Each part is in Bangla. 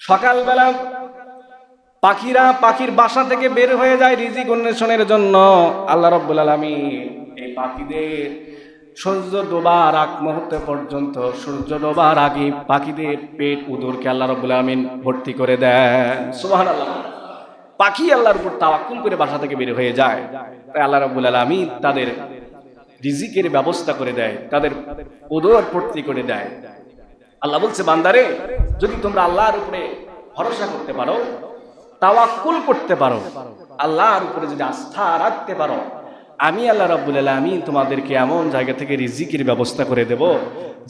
সকালবেলা পাখিরা পাখির বাসা থেকে বের হয়ে যায় রিজিক অন্বেষণের জন্য। আল্লাহ রাব্বুল আলামিন এই পাখিদের সূর্য ডোবার আগ মুহূর্ত পর্যন্ত, সূর্য ডোবার আগে পাখিদের পেট উদরকে আল্লাহ রাব্বুল আলামিন ভর্তি করে দেন। সুবহানাল্লাহ। পাখি আল্লাহর উপর তাওয়াক্কুল করে বাসা থেকে বের হয়ে যায়, তাই আল্লাহ রাব্বুল আলামিন তাদের রিজিকের ব্যবস্থা করে দেয়, তাদের উদর ভর্তি করে দেয়। আল্লাহ বলছে, বান্দারে যদি তোমরা আল্লাহর উপরে ভরসা করতে পারো, তাওয়াক্কুল করতে পারো, আল্লাহর উপরে যদি আস্থা রাখতে পারো, আমি আল্লাহ রাব্বুল আলামিন তোমাদেরকে এমন জায়গা থেকে রিজিকের ব্যবস্থা করে দেব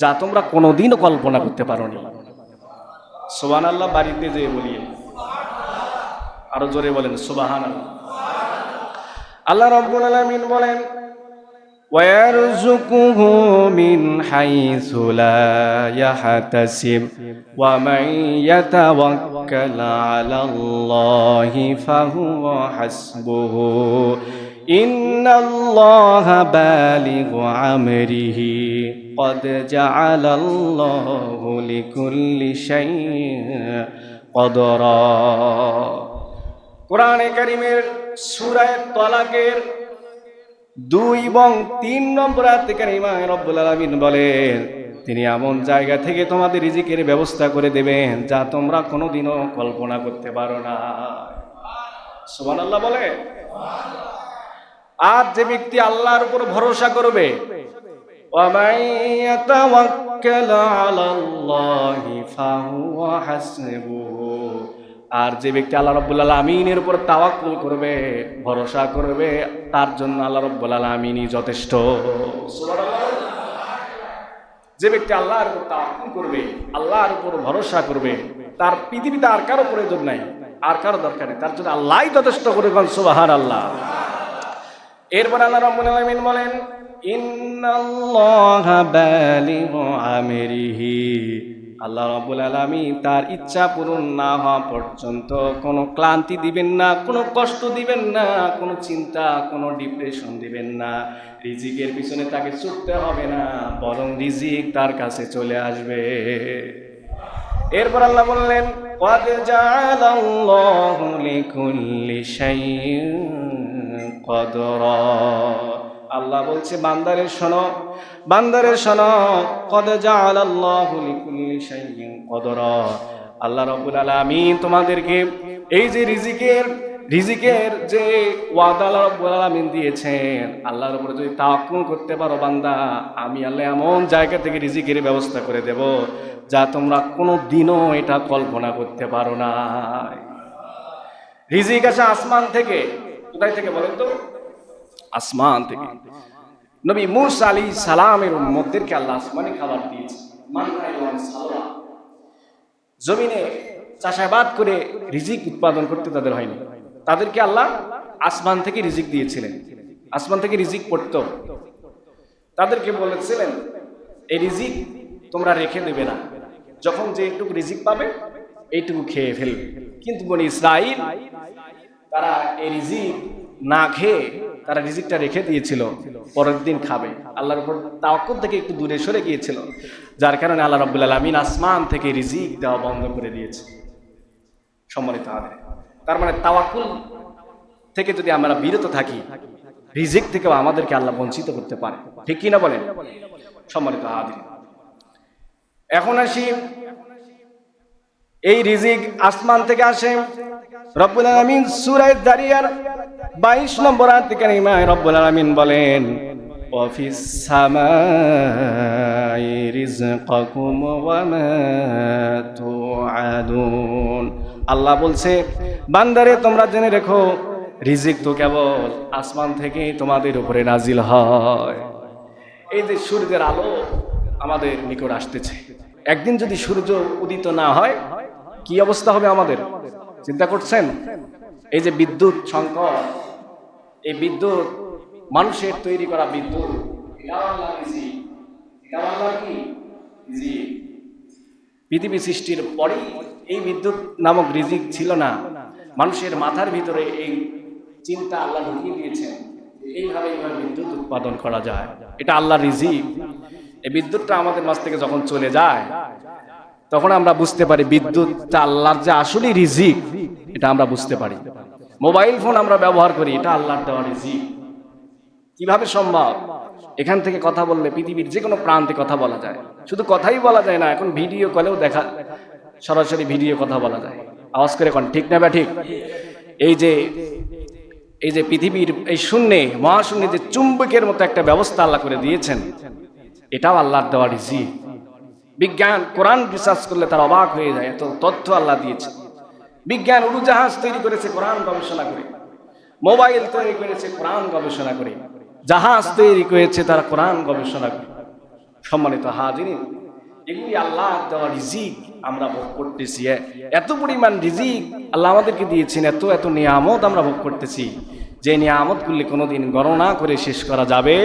যা তোমরা কোনোদিনও কল্পনা করতে পারোনি। সুবহানাল্লাহ। বাড়িতে যেয়ে বলি, আরো জোরে বলেন সুবহানাল্লাহ। আল্লাহ রাব্বুল আলামিন বলেন, وَيَرْزُقُهُ مِنْ حَيْثُ لَا يَحْتَسِبُ وَمَنْ يَتَوَكَّلْ عَلَى اللَّهِ فَهُوَ حَسْبُهُ إِنَّ اللَّهَ بَالِغُ أَمْرِهِ قَدْ جَعَلَ اللَّهُ لِكُلِّ شَيْءٍ قَدْرًا। কোরআনে কারীমের সূরা তালাকের 2 এবং 3 নম্বর আয়াতে কারিমা রব্বুল আলামিন বলেন, তিনি এমন জায়গা থেকে তোমাদের রিজিকের ব্যবস্থা করে দেবেন যা তোমরা কোনোদিনও কল্পনা করতে পারো না। সুবহানাল্লাহ বলে। আর যে ব্যক্তি আল্লাহর উপর ভরসা করবে, ওয়া মান ইয়াতাওয়াক্কাল আলাল্লাহি ফাহুয়া হাসবুহু, আর যে ব্যক্তি আল্লাহ রাব্বুল আলামিনের উপর তাওয়াক্কুল করবে, ভরসা করবে, তার জন্য আল্লাহ রাব্বুল আলামিনই যথেষ্ট। সুবহানাল্লাহ। যে ব্যক্তি আল্লাহর উপর তাওয়াক্কুল করবে, আল্লাহর উপর ভরসা করবে, তার পৃথিবীতে আর কারো প্রয়োজন নাই, আর কারো দরকার নেই, তার জন্য আল্লাহই যথেষ্ট করে। সুবহানাল্লাহ। এরপর আল্লাহ রাব্বুল আলামিন বলেন, ইন্নাল্লাহা বালিগু আমরিহি, আল্লাহ রাব্বুল আলামিন তার ইচ্ছা পূরণ না হওয়া পর্যন্ত কোনো ক্লান্তি দিবেন না, কোনো কষ্ট দিবেন না, কোনো চিন্তা, কোনো ডিপ্রেশন দিবেন না। রিজিকের পিছনে তাকে ছুটতে হবে না, বরং রিজিক তার কাছে চলে আসবে। এরপর আল্লাহ বললেন, ক্বাদ জাআলাল্লাহু লিকুল্লি শাইইন কদরা। আল্লাহ বলছে, বান্দারে শোনো, বান্দারে শোনো, ক্বাদ জাআলাল্লাহু লিকুল্লি শাইইন কদরা। আল্লাহ রাব্বুল আলামিন তোমাদেরকে এই যে রিজিকের যে ওয়াদা আল্লাহ রাব্বুল আলামিন দিয়েছেন, আল্লাহর উপরে যদি তাওয়াক্কুল করতে পারো বান্দা, আমি আল্লাহ এমন জায়গা থেকে রিজিকের ব্যবস্থা করে দেব যা তোমরা কোনো দিনও এটা কল্পনা করতে পারো না। রিজিক আসে আসমান থেকে। কোথায় থেকে বলেন তো? আসমান থেকে। নবী মূসা আলাইহিস সালামের উম্মতদেরকে আল্লাহ আসমানে খাবার দিয়েছে, মান্না এবং সালওয়া। জমিনে চাষাবাদ করে রিজিক উৎপাদন করতে তাদের হয়নি, তাদেরকে আল্লাহ আসমান থেকে রিজিক দিয়েছিলেন, আসমান থেকে রিজিক পড়তো। তাদেরকে বলেছিলেন, এই রিজিক তোমরা রেখে দেবে না, যখন যে একটু রিজিক পাবে এইটুকু খেয়ে ফেলবে। কিন্তু বনি ইসরাইল তারা এই রিজিক না খেয়ে তারা রিজিকটা রেখে দিয়েছিল, পরের দিন খাবে। আল্লাহর উপর তাওয়াক্কুল থেকে একটু দূরে সরে গিয়েছিল, যার কারণে আল্লাহ রাব্বুল আলামিন আসমান থেকে রিজিক দেওয়া বন্ধ করে দিয়েছে। সম্মানিত হাজির, তার মানে তাওয়াক্কুল থেকে যদি আমরা বিরত থাকি, রিজিক থেকেও আমাদেরকে আল্লাহ বঞ্চিত করতে পারে। ঠিক কি না বলেন? সম্মানিত হাজির, এখন আসি, এই রিজিক আসমান থেকে আসে। রব্বুল আলামিন সূরা যারিয়ার 22 নম্বর আয়াতে কারিমায় রব্বুল আলামিন বলেন, ওয়া ফিস সামাই রিজকাকুম ওয়া মা তুআদুন। আল্লাহ বলছে, বান্দারে তোমরা জেনে রেখো, রিজিক তো কেবল আসমান থেকে তোমাদের উপরে নাজিল হয়। এই যে সূর্যের আলো আমাদের নিকট আসতেছে, একদিন যদি সূর্য উদিত না হয় কি অবস্থা হবে আমাদের? চিন্তা করছেন? এই যে বিদ্যুৎ সংকট, এই বিদ্যুৎ মানুষের তৈরি করা বিদ্যুৎ, পৃথিবী সৃষ্টির পরেই এই বিদ্যুৎ নামক রিজিক ছিল না, মানুষের মাথার ভিতরে এই চিন্তা আল্লাহ ঢুকিয়ে দিয়েছেন, এইভাবে বিদ্যুৎ উৎপাদন করা যায়। এটা আল্লাহর রিজিক। এই বিদ্যুৎটা আমাদের মাঝ থেকে যখন চলে যায়, তখন আমরা বুঝতে পারি বিদ্যুৎটা আল্লাহর যে আসলে রিজিক, এটা আমরা বুঝতে পারি। মোবাইল ফোন আমরা ব্যবহার করি, এটা আল্লাহর দেওয়া রিজিক। কিভাবে সম্ভব? এখান থেকে কথা বললে পৃথিবীর যে কোনো প্রান্তে কথা বলা যায়। শুধু কথাই বলা যায় না, এখন ভিডিও কলেও দেখা, সরাসরি ভিডিও কথা বলা যায়। আওয়াজ করে কোন ঠিক না বা ঠিক? এই যে পৃথিবীর এই শূন্যে, মহাশূন্যে যে চুম্বকের মতো একটা ব্যবস্থা আল্লাহ করে দিয়েছেন, এটাও আল্লাহর দেওয়া রিজিক। বিজ্ঞান কোরআন রিসার্চ করলে তার অবাক হয়ে যায়, এত তথ্য আল্লাহ দিয়েছে। বিজ্ঞান উড়োজাহাজ তৈরি করেছে কোরআন গবেষণা করে, মোবাইল তৈরি করেছে কোরআন গবেষণা করে, জাহাজ তৈরি করেছে তারা কোরআন গবেষণা করে। সম্মানিত হাজিরিন, এগুলি আল্লাহ দেওয়া রিজিক আমরা ভোগ করতেছি। এত পরিমাণ রিজিক আল্লাহ আমাদেরকে দিয়েছেন, এত এত নিয়ামত আমরা ভোগ করতেছি, যে নিয়ামতগুলি কোনোদিন গণনা করে শেষ করা যাবে